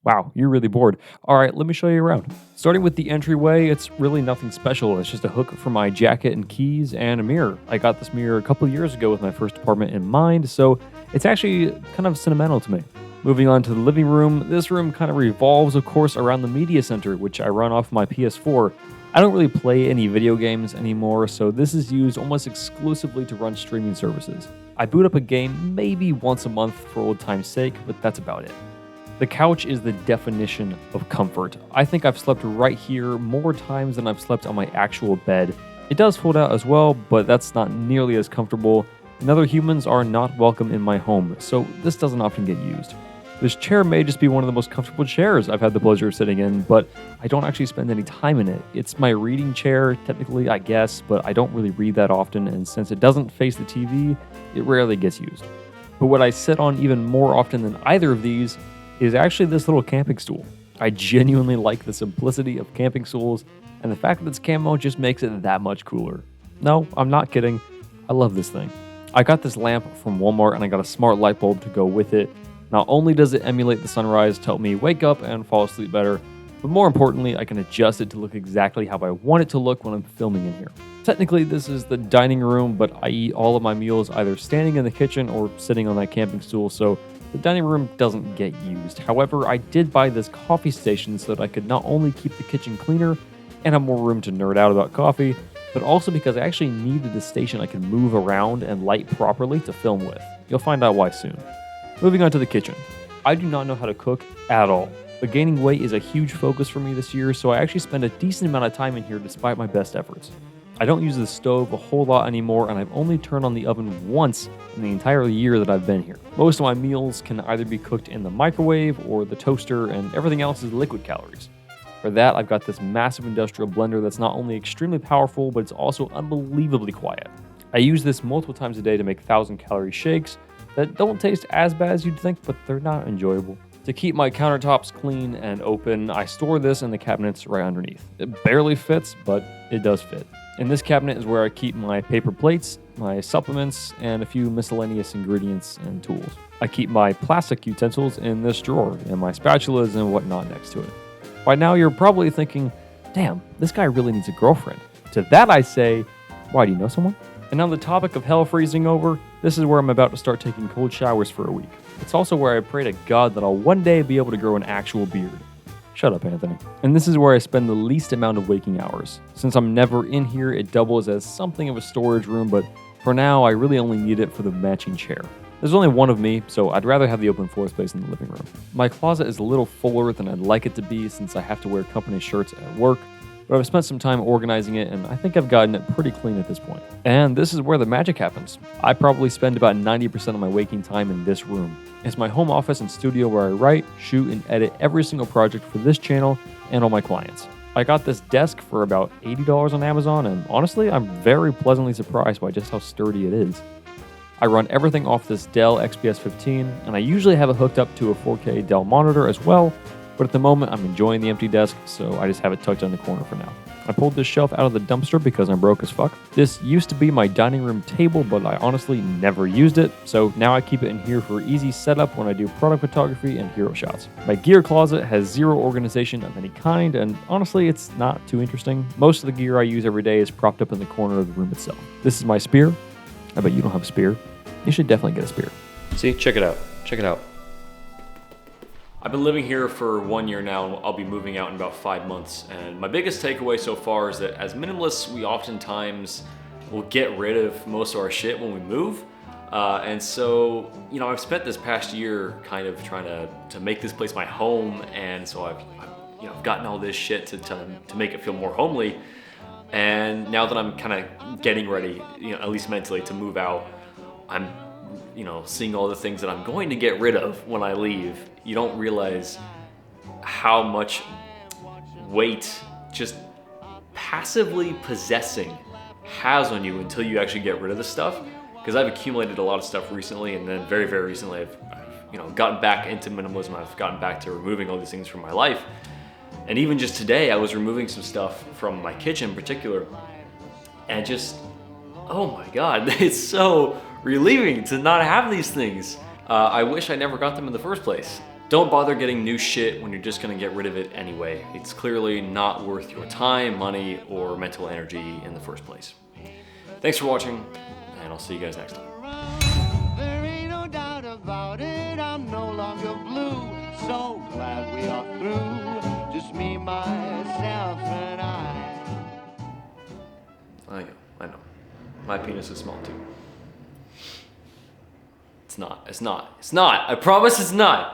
Wow, you're really bored. All right, let me show you around. Starting with the entryway, it's really nothing special. It's just a hook for my jacket and keys and a mirror. I got this mirror a couple of years ago with my first apartment in mind, so it's actually kind of sentimental to me. Moving on to the living room, this room kind of revolves, of course, around the media center, which I run off my PS4. I don't really play any video games anymore, so this is used almost exclusively to run streaming services. I boot up a game maybe once a month for old time's sake, but that's about it. The couch is the definition of comfort. I think I've slept right here more times than I've slept on my actual bed. It does fold out as well, but that's not nearly as comfortable, and other humans are not welcome in my home, so this doesn't often get used. This chair may just be one of the most comfortable chairs I've had the pleasure of sitting in, but I don't actually spend any time in it. It's my reading chair, technically, I guess, but I don't really read that often, and since it doesn't face the TV, it rarely gets used. But what I sit on even more often than either of these is actually this little camping stool. I genuinely like the simplicity of camping stools, and the fact that it's camo just makes it that much cooler. No, I'm not kidding. I love this thing. I got this lamp from Walmart and I got a smart light bulb to go with it. Not only does it emulate the sunrise to help me wake up and fall asleep better, but more importantly, I can adjust it to look exactly how I want it to look when I'm filming in here. Technically, this is the dining room, but I eat all of my meals either standing in the kitchen or sitting on that camping stool, so the dining room doesn't get used. However, I did buy this coffee station so that I could not only keep the kitchen cleaner and have more room to nerd out about coffee, but also because I actually needed a station I could move around and light properly to film with. You'll find out why soon. Moving on to the kitchen. I do not know how to cook at all, but gaining weight is a huge focus for me this year, so I actually spend a decent amount of time in here despite my best efforts. I don't use the stove a whole lot anymore, and I've only turned on the oven once in the entire year that I've been here. Most of my meals can either be cooked in the microwave or the toaster, and everything else is liquid calories. For that, I've got this massive industrial blender that's not only extremely powerful, but it's also unbelievably quiet. I use this multiple times a day to make 1,000-calorie shakes that don't taste as bad as you'd think, but they're not enjoyable. To keep my countertops clean and open, I store this in the cabinets right underneath. It barely fits, but it does fit. In this cabinet is where I keep my paper plates, my supplements, and a few miscellaneous ingredients and tools. I keep my plastic utensils in this drawer, and my spatulas and whatnot next to it. By now, you're probably thinking, damn, this guy really needs a girlfriend. To that I say, why, do you know someone? And on the topic of hell freezing over, this is where I'm about to start taking cold showers for a week. It's also where I pray to God that I'll one day be able to grow an actual beard. Shut up, Anthony. And this is where I spend the least amount of waking hours. Since I'm never in here, it doubles as something of a storage room, but for now, I really only need it for the matching chair. There's only one of me, so I'd rather have the open floor space in the living room. My closet is a little fuller than I'd like it to be since I have to wear company shirts at work, but I've spent some time organizing it, and I think I've gotten it pretty clean at this point. And this is where the magic happens. I probably spend about 90% of my waking time in this room. It's my home office and studio where I write, shoot, and edit every single project for this channel and all my clients. I got this desk for about $80 on Amazon, and honestly, I'm very pleasantly surprised by just how sturdy it is. I run everything off this Dell XPS 15, and I usually have it hooked up to a 4K Dell monitor as well, but at the moment I'm enjoying the empty desk, so I just have it tucked in the corner for now. I pulled this shelf out of the dumpster because I'm broke as fuck. This used to be my dining room table, but I honestly never used it, so now I keep it in here for easy setup when I do product photography and hero shots. My gear closet has zero organization of any kind, and honestly it's not too interesting. Most of the gear I use every day is propped up in the corner of the room itself. This is my spear. I bet you don't have a spear. You should definitely get a spear. See, check it out. Check it out. I've been living here for 1 year now, and I'll be moving out in about 5 months. And my biggest takeaway so far is that as minimalists, we oftentimes will get rid of most of our shit when we move. And so, I've spent this past year kind of trying to make this place my home. And so I've gotten all this shit to make it feel more homely. And now that I'm kind of getting ready, at least mentally, to move out, I'm seeing all the things that I'm going to get rid of when I leave. You don't realize how much weight just passively possessing has on you until you actually get rid of the stuff. Because I've accumulated a lot of stuff recently, and then very, very recently I've gotten back into minimalism. I've gotten back to removing all these things from my life. And even just today, I was removing some stuff from my kitchen in particular, and just, oh my God, it's so relieving to not have these things. I wish I never got them in the first place. Don't bother getting new shit when you're just gonna get rid of it anyway. It's clearly not worth your time, money, or mental energy in the first place. Thanks for watching, and I'll see you guys next time. There ain't no doubt about it, I'm no longer blue. So glad we are through, just me, myself, and I. I know. My penis is small too. It's not. I promise it's not.